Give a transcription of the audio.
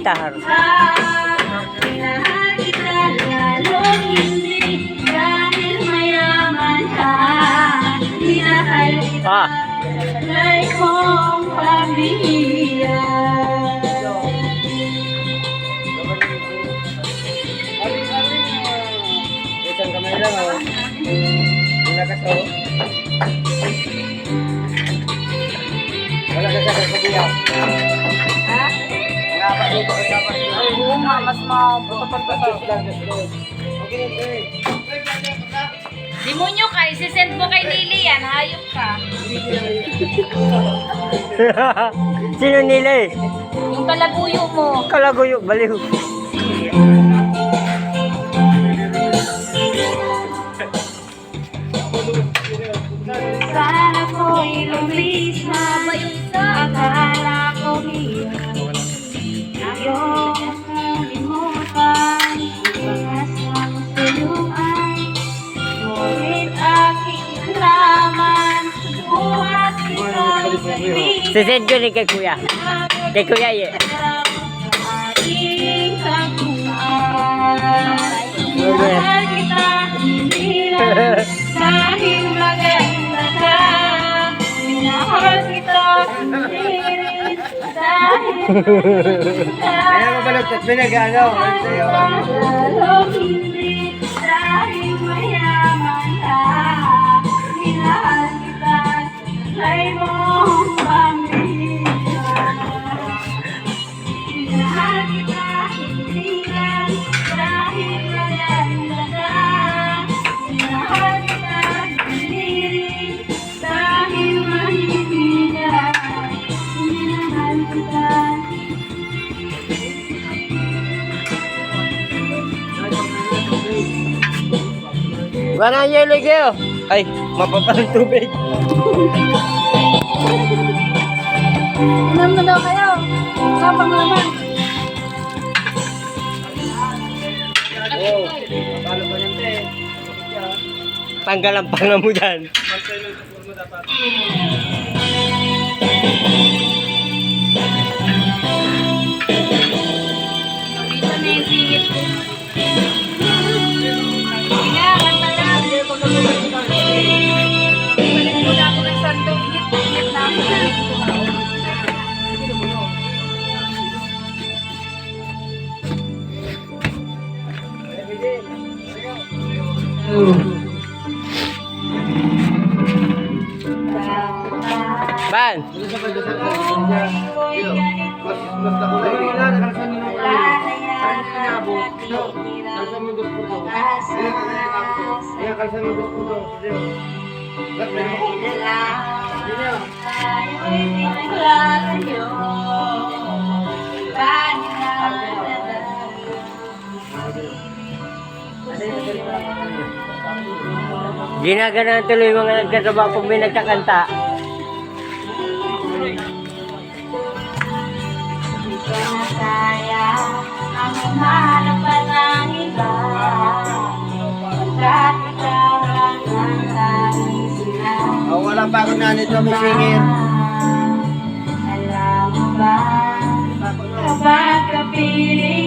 tahar. Minahal kita lalong hindi dahil mayaman ka. Minahal kita dahil kong pamilya. Isang kamay lang, oh. Lakas, oh. Wala ka sa kabiyak. Ha? Ay, oo nga, mas mabuto-pato. Okay, okay. Demonyo ka, isisend mo kay Lily yan, hayop ka. Sino nila eh? Yung kalaguyo mo. Kalaguyo, baliw. Sana ko'y lumis na akala ko ngayon. Ayaw kalimutan pag-asang tulungan. Ngunit aking nalaman buhat kitang kaibigan. Sisend ko ni kay kuya. Kay kuya ye. Aking kagumaan. Mahal kita hindi lang dahil maganda ka. Minahal kita hindi rin dahil Kaya mabalagtat, pinag-ano. lalong hindi dahil mayaman ka. Minahal kita dahil mong pamilya. Minahal kita hindi lang dahil maganda ka. Minahal kita hindi rin dahil mahihigan. Minahal kita. Wala na yelo kayo. Ay, mapapalang tubig. Inom na daw kayo. Kapang naman. Oh, paano ba yan, te? Tanggal ang panga mo dyan. Dito na yung singit ko. Nga, kanta na. Balik mo na ako ng sandong hit. Hit na ako. Ban. Mas nakulay. Wala na yan ang Kalsan mo dos puto. pag-asa. Iya, kalsan mo dos puto. Gat, meron mo. Tayo'y naglalayo. Bakit Ginaganan tuloy yung mga nagkasaba kung may nagkakanta. Di ko na kaya ang umahanap pa ng iba. Pagkat ikaw lang ang tanging sinama. Oh, wala pa ako na nito, may singit. Alam mo ba, kapag kapiling